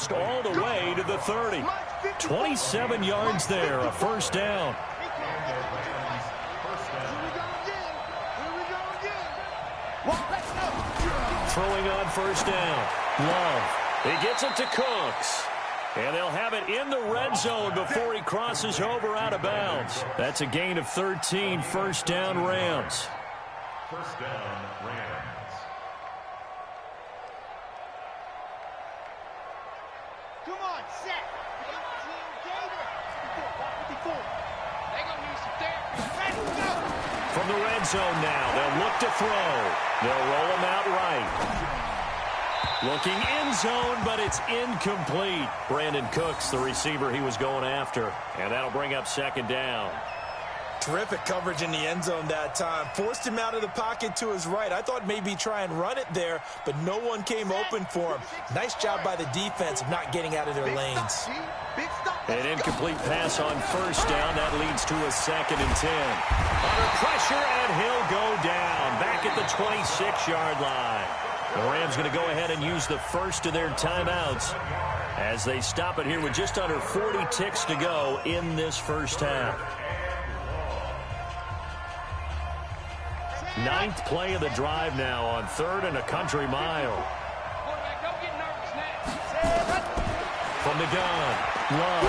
almost all the way to the 30. 27 yards there, a first down. Throwing on first down. Love. He gets it to Cooks. And they'll have it in the red zone before he crosses over out of bounds. That's a gain of 13, first down Rams. First down Rams. Come on, set. 18, Gator. 54. They're going to use some therapy. Let's go. From the red zone now, they'll look to throw. They'll roll him out right. Looking end zone, but it's incomplete. Brandon Cooks, the receiver he was going after. And that'll bring up second down. Terrific coverage in the end zone that time. Forced him out of the pocket to his right. I thought maybe try and run it there, but no one came open for him. Nice job by the defense of not getting out of their lanes. An incomplete pass on first down. That leads to a 2nd and 10. Under pressure, and he'll go down. Back at the 26-yard line. The Rams going to go ahead and use the first of their timeouts as they stop it here with just under 40 ticks to go in this first half. 9th play of the drive now on 3rd and a country mile. From the gun, Love.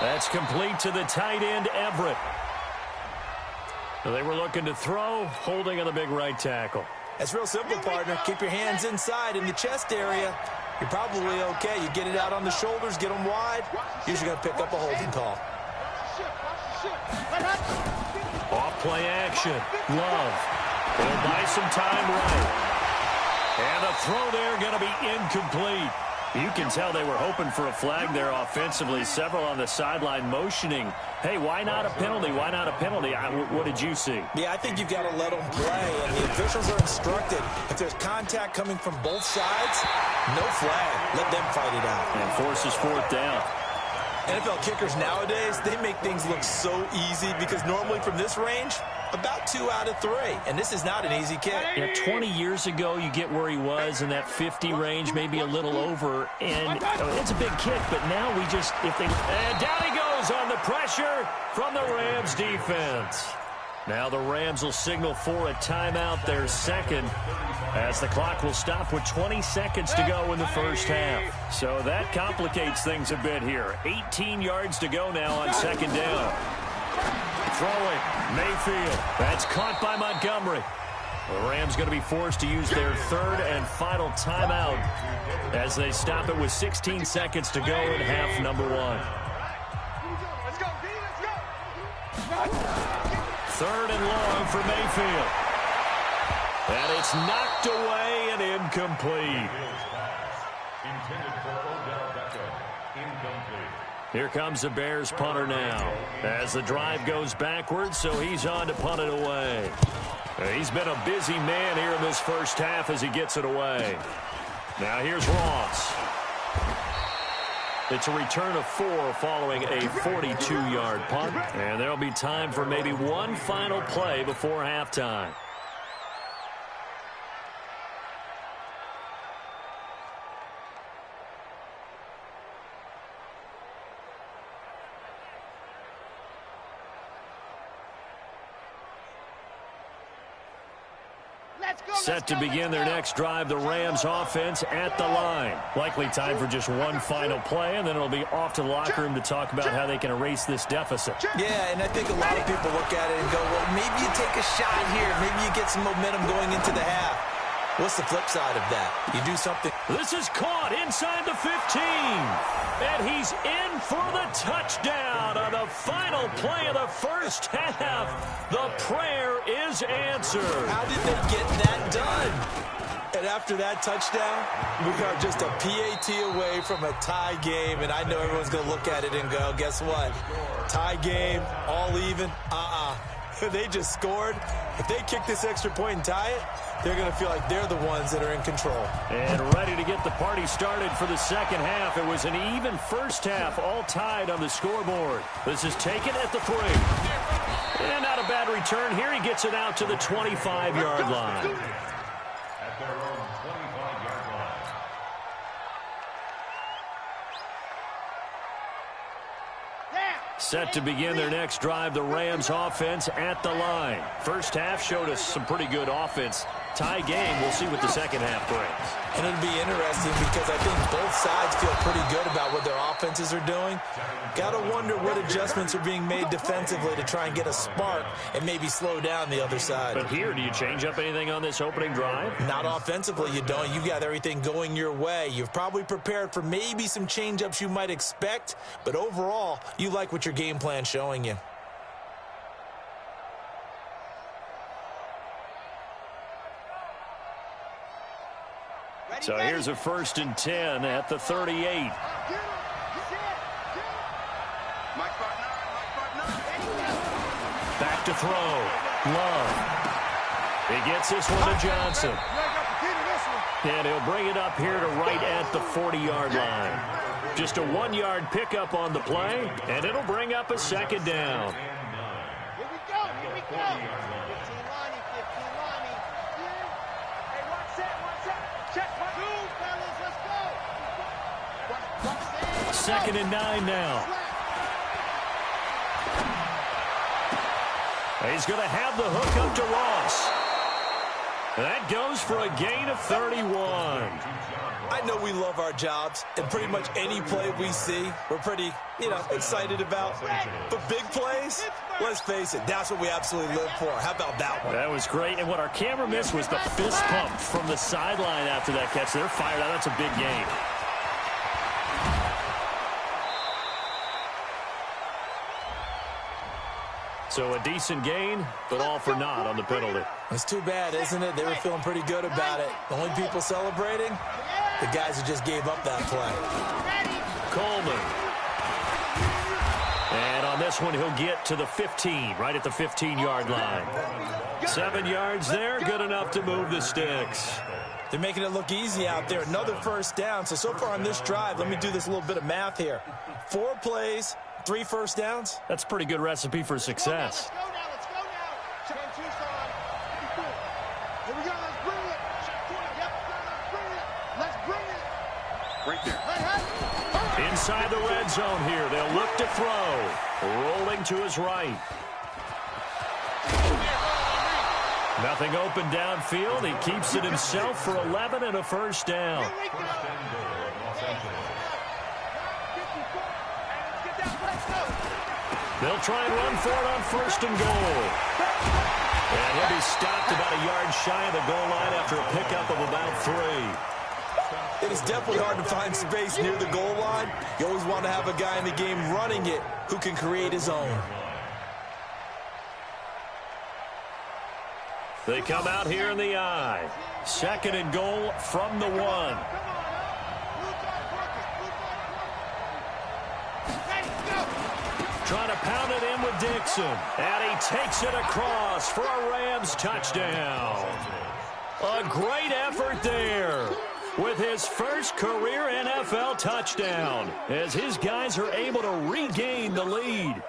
That's complete to the tight end, Everett. They were looking to throw, holding on the big right tackle. That's real simple, partner. Keep your hands inside in the chest area. You're probably okay. You get it out on the shoulders, get them wide. Usually going to pick up a holding call. Off play action. Love. He'll buy some time right. And the throw there going to be incomplete. You can tell they were hoping for a flag there offensively. Several on the sideline motioning. Hey, why not a penalty? Why not a penalty? What did you see? Yeah, I think you've got to let them play. And the officials are instructed, if there's contact coming from both sides, no flag. Let them fight it out. And forces 4th down. NFL kickers nowadays, they make things look so easy because normally from this range, about 2 out of 3. And this is not an easy kick. Yeah, 20 years ago, you get where he was in that 50 range, maybe a little over. And it's a big kick, but now we just, and down he goes on the pressure from the Rams defense. Now the Rams will signal for a timeout, their 2nd, as the clock will stop with 20 seconds to go in the first half. So that complicates things a bit here. 18 yards to go now on 2nd down. Throwing, Mayfield. That's caught by Montgomery. The Rams going to be forced to use their 3rd and final timeout as they stop it with 16 seconds to go in half number 1. Let's go, D, let's go. 3rd and long for Mayfield. And it's knocked away and incomplete. Here comes the Bears punter now as the drive goes backwards, so he's on to punt it away. He's been a busy man here in this first half as he gets it away. Now here's Ross. It's a return of 4 following a 42-yard punt, and there'll be time for maybe one final play before halftime. Set to begin their next drive, the Rams offense at the line. Likely time for just one final play, and then it'll be off to the locker room to talk about how they can erase this deficit. Yeah, and I think a lot of people look at it and go, well, maybe you take a shot here. Maybe you get some momentum going into the half. What's the flip side of that? You do something. This is caught inside the 15. And he's in for the touchdown on the final play of the first half. The prayer is answered. How did they get that done? And after that touchdown, we are just a PAT away from a tie game. And I know everyone's going to look at it and go, guess what? Tie game, all even? They just scored. If they kick this extra point and tie it, they're going to feel like they're the ones that are in control. And ready to get the party started for the second half. It was an even first half, all tied on the scoreboard. This is taken at the 3. And not a bad return here. He gets it out to the 25-yard line. At their own 25-yard line. Set to begin their next drive, the Rams offense at the line. First half showed us some pretty good offense. Tie game, we'll see what the second half brings. And it'll be interesting because I think both sides feel pretty good about what their offenses are doing. Got to wonder what adjustments are being made defensively to try and get a spark and maybe slow down the other side. But here, do you change up anything on this opening drive? Not offensively, you don't. You got everything going your way. You've probably prepared for maybe some change-ups you might expect, but overall, you like what your game plan's showing you. So here's a 1st and 10 at the 38. Back to throw. Love. He gets this one to Johnson. And he'll bring it up here to right at the 40-yard line. Just a 1-yard pickup on the play, and it'll bring up a second down. Here we go, here we go. 15 Lonnie, 15 Lonnie. Hey, one set. Check, 2, fellas, let's go. 2nd and 9 now. He's going to have the hook up to Ross. That goes for a gain of 31. I know we love our jobs, and pretty much any play we see, we're pretty, excited about. But big plays, let's face it, that's what we absolutely live for. How about that one? That was great, and what our camera missed was the fist pump from the sideline after that catch. They're fired out. That's a big game. So a decent gain, but all for naught on the penalty. It's too bad, isn't it? They were feeling pretty good about it. The only people celebrating, the guys who just gave up that play. Coleman. And on this one, he'll get to the 15, right at the 15-yard line. 7 yards there, good enough to move the sticks. They're making it look easy out there. Another 1st down. So far on this drive, let me do this little bit of math here. 4 plays, 3 first downs. That's a pretty good recipe for success. Let's go now. 10-2 side. Here we go, let's bring it. Yep, let's bring it. Right there. Inside the red zone here. They'll look to throw. Rolling to his right. Nothing open downfield. He keeps it himself for 11 and a 1st down. They'll try and run for it on 1st and goal. And he'll be stopped about a yard shy of the goal line after a pickup of about 3. It is definitely hard to find space near the goal line. You always want to have a guy in the game running it who can create his own. They come out here in the I. 2nd and goal from the 1. Trying to pound it in with Dixon. And he takes it across for a Rams touchdown. A great effort there with his first career NFL touchdown as his guys are able to regain the lead.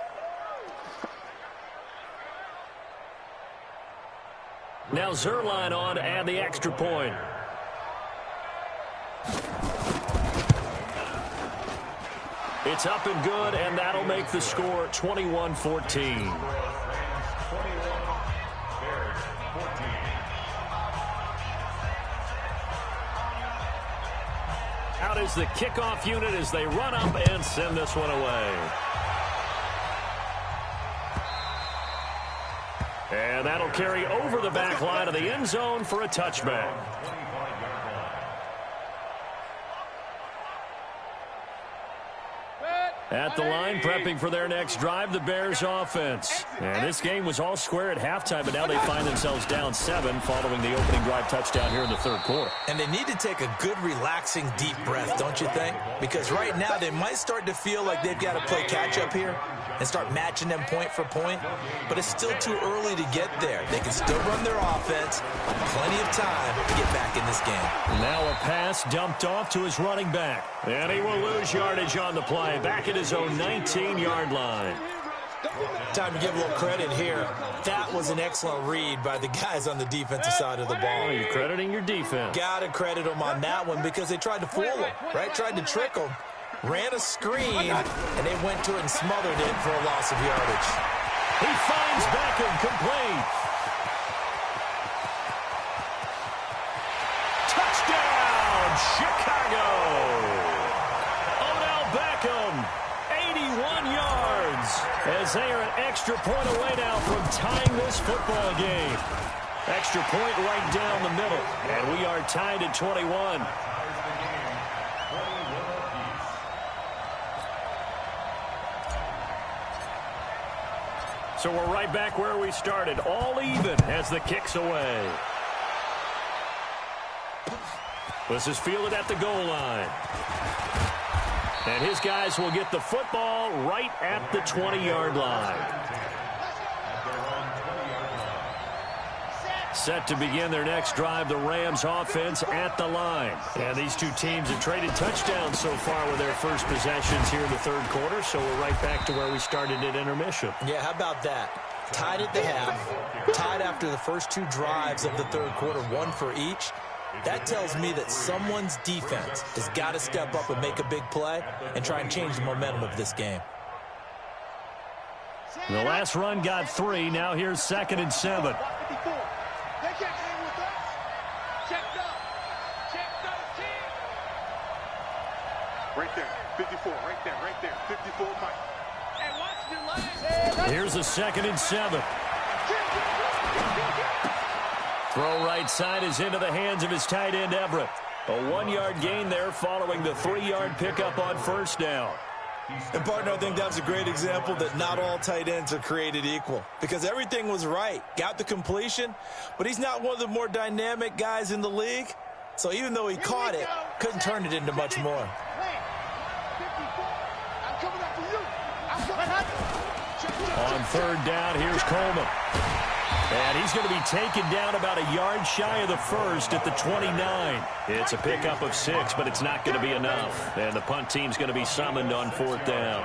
Now Zerline on to add the extra point. It's up and good, and that'll make the score 21-14. Out is the kickoff unit as they run up and send this one away. And that'll carry over the back line of the end zone for a touchback. At the line, prepping for their next drive, the Bears offense. And this game was all square at halftime, but now they find themselves down 7 following the opening drive touchdown here in the 3rd quarter. And they need to take a good, relaxing, deep breath, don't you think? Because right now they might start to feel like they've got to play catch-up here and start matching them point for point. But it's still too early to get there. They can still run their offense. Plenty of time to get back in this game. Now a pass dumped off to his running back. And he will lose yardage on the play. Back at his own 19-yard line. Time to give a little credit here. That was an excellent read by the guys on the defensive side of the ball. Oh, you're crediting your defense. Got to credit them on that one because they tried to fool them, right? Tried to trick them. ran a screen, and they went to it and smothered it for a loss of yardage. He finds Beckham complete. Touchdown, Chicago. Odell Beckham, 81 yards, as they are an extra point away now from tying this football game. Extra point right down the middle, and we are tied at 21. So we're right back where we started, all even as the kick's away. This is fielded at the goal line. And his guys will get the football right at the 20-yard line. Set to begin their next drive, the Rams offense at the line. And these two teams have traded touchdowns so far with their first possessions here in the third quarter, so we're right back to where we started at intermission. Yeah, how about that? Tied at the half, tied after the first two drives of the third quarter, one for each. That tells me that someone's defense has got to step up and make a big play and try and change the momentum of this game. The last run got 3. Now here's 2nd and 7. Right there, 54, right there, 54, Mike. And watch the line. Here's a 2nd and 7. Throw right side is into the hands of his tight end, Everett. A 1-yard gain there following the 3-yard pickup on first down. And, partner, I think that's a great example that not all tight ends are created equal, because everything was right. Got the completion, but he's not one of the more dynamic guys in the league. So even though he caught it, couldn't turn it into much more. On third down, here's Coleman. And he's going to be taken down about a yard shy of the first at the 29. It's a pickup of 6, but it's not going to be enough. And the punt team's going to be summoned on 4th down.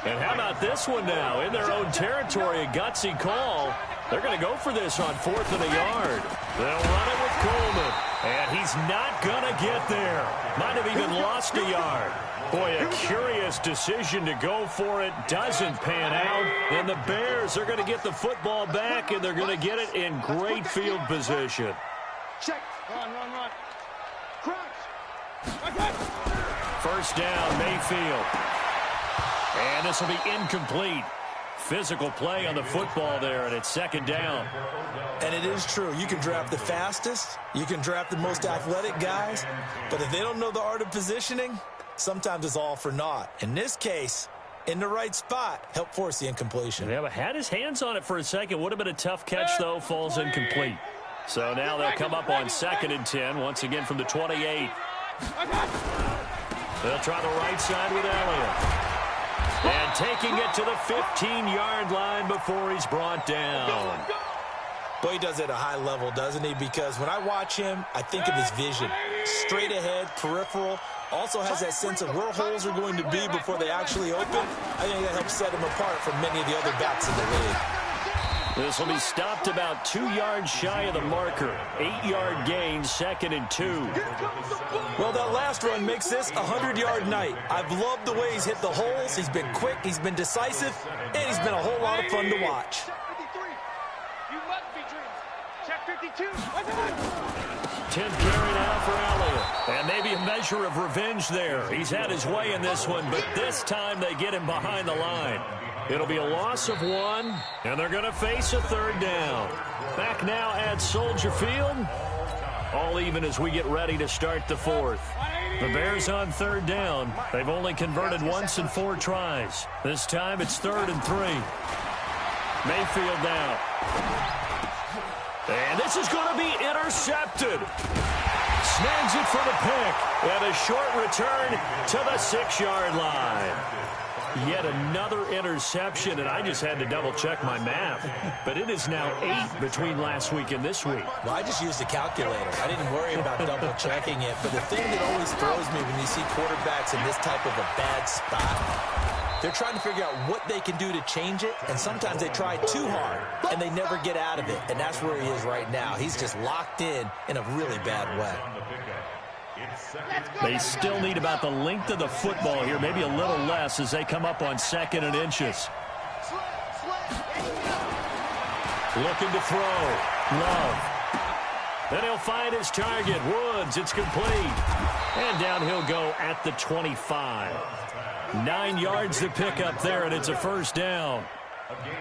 And how about this one now? In their own territory, a gutsy call. They're going to go for this on 4th and a yard. They'll run it with Coleman. And he's not going to get there. Might have even lost a yard. Boy, a curious decision to go for it. Doesn't pan out. And the Bears are going to get the football back, and they're going to get it in great field position. Check. Run. Crunch. First down, Mayfield. And this will be incomplete. Physical play on the football there, and it's 2nd down. And it is true. You can draft the fastest. You can draft the most athletic guys. But if they don't know the art of positioning, sometimes it's all for naught. In this case, in the right spot, help force the incompletion. Yeah, but had his hands on it for a second. Would have been a tough catch, though. Falls incomplete. So now they'll come up on 2nd and 10, once again from the 28. They'll try the right side with Elliott. And taking it to the 15-yard line before he's brought down. Boy, he does it at a high level, doesn't he? Because when I watch him, I think of his vision. Straight ahead, peripheral. Also has that sense of where holes are going to be before they actually open. I think that helps set him apart from many of the other backs in the league. This will be stopped about 2 yards shy of the marker. 8-yard gain, 2nd and 2. Well, that last run makes this a 100-yard night. I've loved the way he's hit the holes. He's been quick, he's been decisive, and he's been a whole lot of fun to watch. You must be dreaming. Check 52. 10th carry now for Elliott. And maybe a measure of revenge there. He's had his way in this one, but this time they get him behind the line. It'll be a loss of 1, and they're going to face a 3rd down. Back now at Soldier Field. All even as we get ready to start the 4th. The Bears on 3rd down. They've only converted once in 4 tries. This time it's 3rd and 3. Mayfield now. And this is going to be intercepted. Snags it for the pick. And a short return to the 6-yard line. Yet another interception, and I just had to double-check my math. But it is now 8 between last week and this week. Well, I just used a calculator. I didn't worry about double-checking it. But the thing that always throws me when you see quarterbacks in this type of a bad spot, they're trying to figure out what they can do to change it, and sometimes they try too hard, and they never get out of it. And that's where he is right now. He's just locked in a really bad way. They still need about the length of the football here, maybe a little less as they come up on 2nd and inches. Looking to throw. Love. Then he'll find his target. Woods, it's complete. And down he'll go at the 25. 9 yards to pick up there, and it's a first down.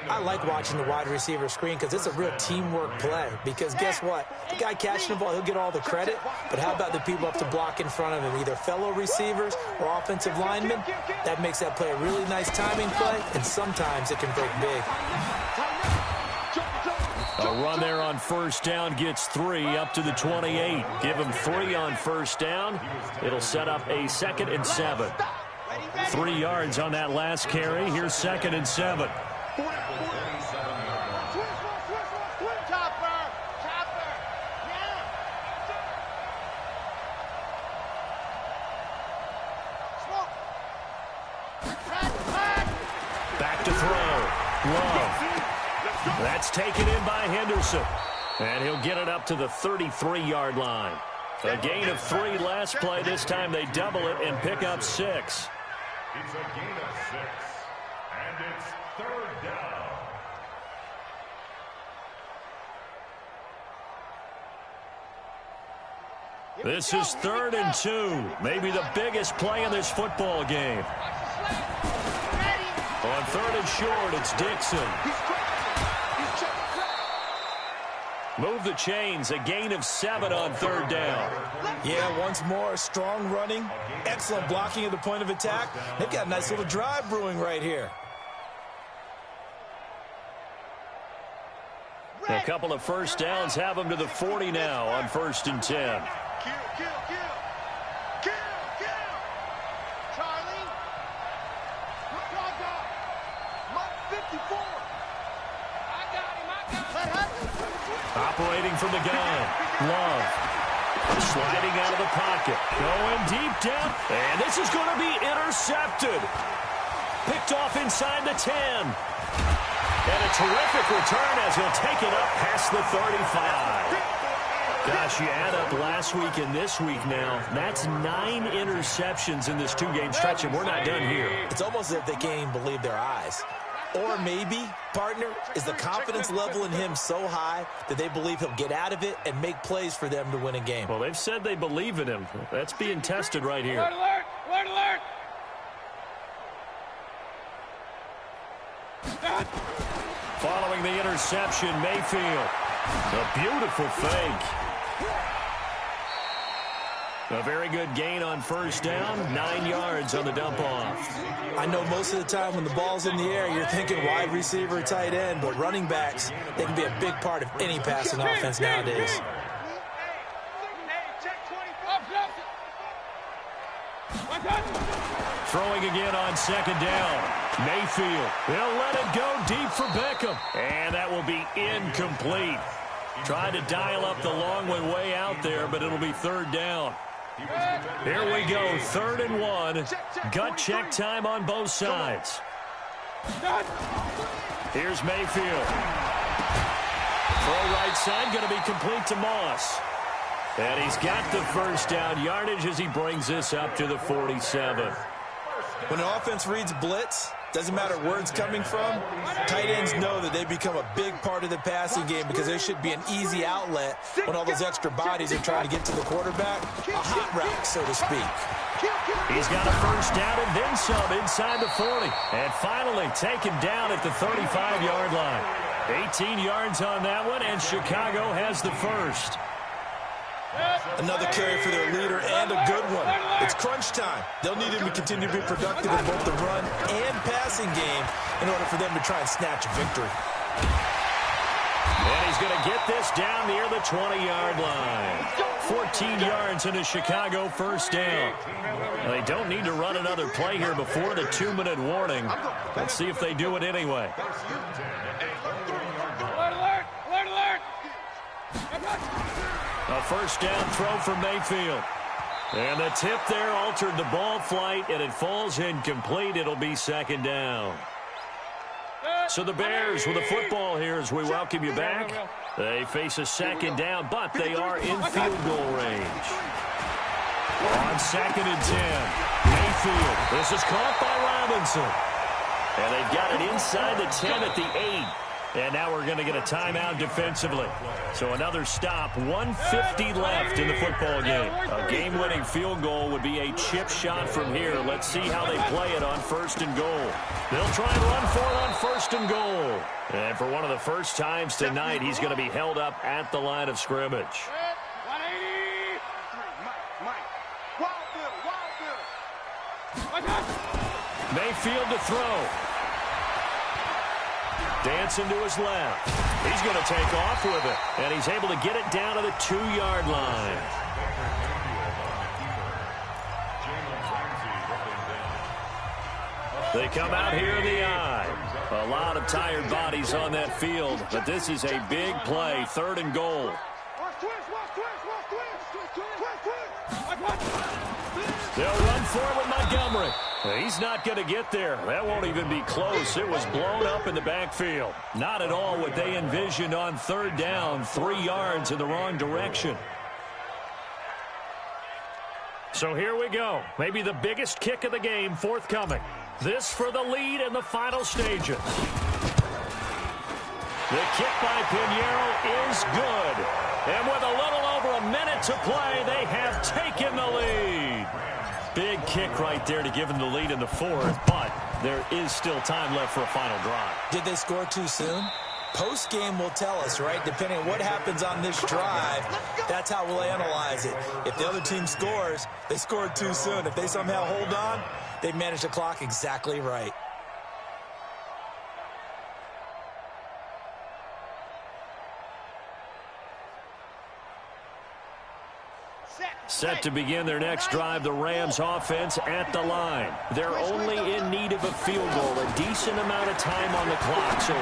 I like watching the wide receiver screen because it's a real teamwork play. Because guess what? The guy catching the ball, he'll get all the credit. But how about the people up to block in front of him, either fellow receivers or offensive linemen? That makes that play a really nice timing play, and sometimes it can break big. A run there on first down gets 3 up to the 28. Give him 3 on first down. It'll set up a 2nd and 7. 3 yards on that last carry. Here's 2nd and 7. Back to throw. Love. That's taken in by Henderson. And he'll get it up to the 33-yard line. A gain of 3 last play. This time they double it and pick up 6. It's a gain of 6. And it's 3rd down. This is 3rd and 2. Maybe the biggest play in this football game. On 3rd and short, it's Dixon. Move the chains. A gain of 7 on 3rd down. Yeah, once more, strong running, excellent blocking at the point of attack. They've got a nice little drive brewing right here. A couple of first downs have them to the 40 now on 1st and 10. Charlie. Mark 54. I got him. Operating from the gun. Love. Sliding out of the pocket. Going deep down. And this is going to be intercepted. Picked off inside the 10. And a terrific return as he'll take it up past the 35. Gosh, you add up last week and this week now. That's 9 interceptions in this 2-game stretch, and we're not done here. It's almost as if they can't even believe their eyes. Or maybe, partner, is the confidence level in him so high that they believe he'll get out of it and make plays for them to win a game. Well, they've said they believe in him. That's being tested right here. Alert, alert, alert, alert. Following the interception, Mayfield. A beautiful fake. A very good gain on first down. 9 yards on the dump-off. I know most of the time when the ball's in the air, you're thinking wide receiver, tight end, but running backs, they can be a big part of any passing offense nowadays. Throwing again on 2nd down. Mayfield. They'll let it go deep for Beckham. And that will be incomplete. Tried to dial up the long one way out there, but it'll be 3rd down. Here we go, 3rd and 1. Gut check time on both sides. Here's Mayfield. Throw right side, going to be complete to Moss. And he's got the first down yardage as he brings this up to the 47. When an offense reads blitz, doesn't matter where it's coming from, tight ends know that they become a big part of the passing game because there should be an easy outlet when all those extra bodies are trying to get to the quarterback. A hot route, so to speak. He's got a first down and then some inside the 40. And finally taken down at the 35-yard line. 18 yards on that one, and Chicago has the first. Another carry for their leader and a good one. It's crunch time. They'll need him to continue to be productive in both the run and passing game in order for them to try and snatch a victory. And he's going to get this down near the 20-yard line. 14 yards in a Chicago first down. They don't need to run another play here before the 2-minute warning. Let's see if they do it anyway. Alert, alert, alert. A first down throw from Mayfield. And the tip there altered the ball flight, and it falls incomplete. It'll be 2nd down. So the Bears with the football here as we welcome you back. They face a 2nd down, but they are in field goal range. On 2nd and 10, Mayfield. This is caught by Robinson. And they've got it inside the 10 at the 8. And now we're going to get a timeout defensively. So another stop, 1:50 left in the football game. A game-winning field goal would be a chip shot from here. Let's see how they play it on 1st and goal. They'll try and run for it on 1st and goal. And for one of the first times tonight, he's going to be held up at the line of scrimmage. 180. Mike. Wild Bill. Mayfield to throw. Dancing to his left. He's going to take off with it. And he's able to get it down to the 2-yard line. They come out here in the eye. A lot of tired bodies on that field. But this is a big play. 3rd and goal. They'll run for it with Montgomery. He's not going to get there. That won't even be close. It was blown up in the backfield. Not at all what they envisioned on 3rd down. 3 yards in the wrong direction. So here we go. Maybe the biggest kick of the game forthcoming. This for the lead in the final stages. The kick by Pinheiro is good. And with a little over a minute to play, they have taken the lead. Big kick right there to give them the lead in the 4th, but there is still time left for a final drive. Did they score too soon? Post-game will tell us, right? Depending on what happens on this drive, that's how we'll analyze it. If the other team scores, they scored too soon. If they somehow hold on, they manage the clock exactly right. Set to begin their next drive, the Rams offense at the line. They're only in need of a field goal, a decent amount of time on the clock. So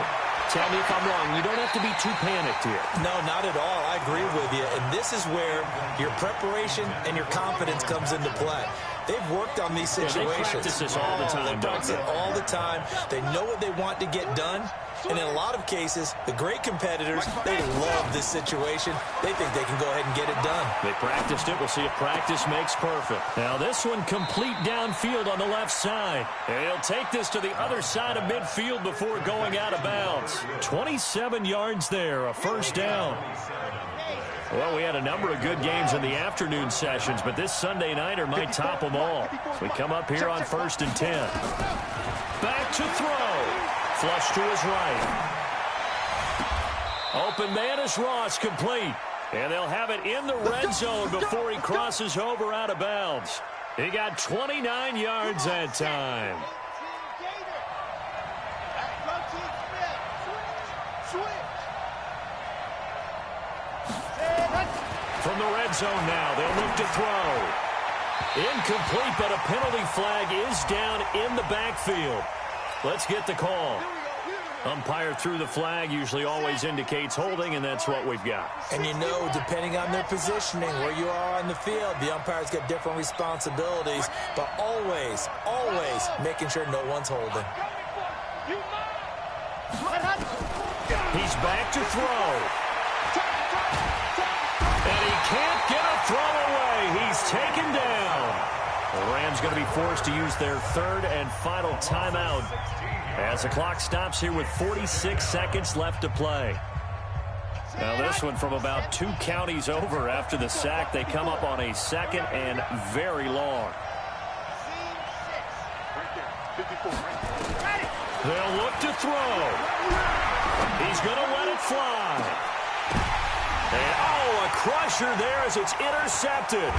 tell me if I'm wrong. You don't have to be too panicked here. No, not at all. I agree with you. And this is where your preparation and your confidence comes into play. They've worked on these situations. They practice this all the time. They practice it all the time. They know what they want to get done. And in a lot of cases, the great competitors, they love this situation. They think they can go ahead and get it done. They practiced it. We'll see if practice makes perfect. Now this one complete downfield on the left side. And he'll take this to the other side of midfield before going out of bounds. 27 yards there, a 1st down. Well, we had a number of good games in the afternoon sessions, but this Sunday nighter might top them all. So we come up here on 1st and 10. Back to throw. Flush to his right. Open man is Ross, complete. And they'll have it in the red zone before he crosses over out of bounds. He got 29 yards that time. From the red zone now, they'll look to throw. Incomplete, but a penalty flag is down in the backfield. Let's get the call. Umpire threw the flag, usually always indicates holding, and that's what we've got. And you know, depending on their positioning, where you are on the field, the umpires get different responsibilities, but always making sure no one's holding. He's back to throw. And he can't get a throw away. He's taken down. The Rams going to be forced to use their 3rd and final timeout as the clock stops here with 46 seconds left to play. Now this one from about 2 counties over after the sack. They come up on a 2nd and very long. They'll look to throw. He's going to let it fly. And, a crusher there as it's intercepted.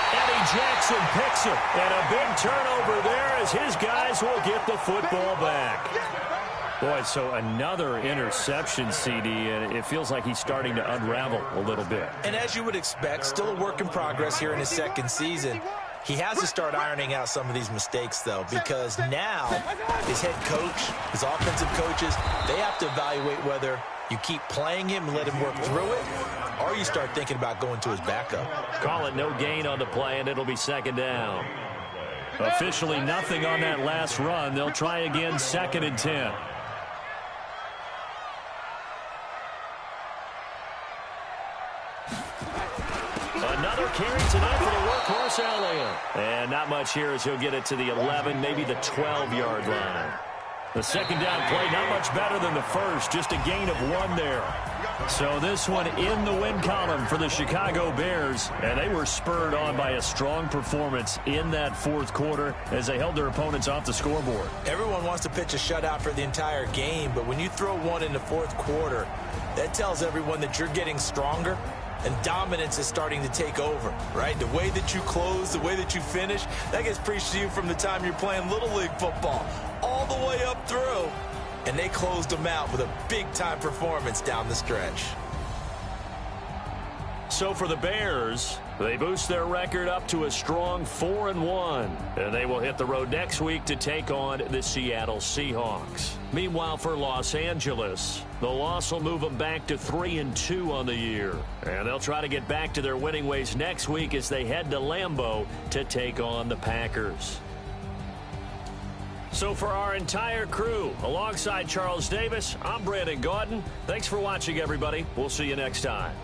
Eddie Jackson picks it. And a big turnover there as his guys will get the football back. Boy, so another interception, CD, and it feels like he's starting to unravel a little bit. And as you would expect, still a work in progress here in his 2nd season. He has to start ironing out some of these mistakes, though, because now his head coach, his offensive coaches, they have to evaluate whether you keep playing him and let him work through it, or you start thinking about going to his backup. Call it no gain on the play, and it'll be 2nd down. Officially nothing on that last run. They'll try again, 2nd and 10. Another carry tonight for the course, Elliott. And not much here as he'll get it to the 11, maybe the 12-yard line. The second down play, not much better than the first, just a gain of 1 there. So this one in the win column for the Chicago Bears, and they were spurred on by a strong performance in that fourth quarter as they held their opponents off the scoreboard. Everyone wants to pitch a shutout for the entire game, but when you throw one in the fourth quarter, that tells everyone that you're getting stronger and dominance is starting to take over, right? The way that you close, the way that you finish, that gets preached to you from the time you're playing Little League football all the way up through. And they closed them out with a big-time performance down the stretch. So for the Bears, they boost their record up to a strong 4-1. And they will hit the road next week to take on the Seattle Seahawks. Meanwhile, for Los Angeles, the loss will move them back to 3-2 on the year. And they'll try to get back to their winning ways next week as they head to Lambeau to take on the Packers. So for our entire crew, alongside Charles Davis, I'm Brandon Gaudin. Thanks for watching, everybody. We'll see you next time.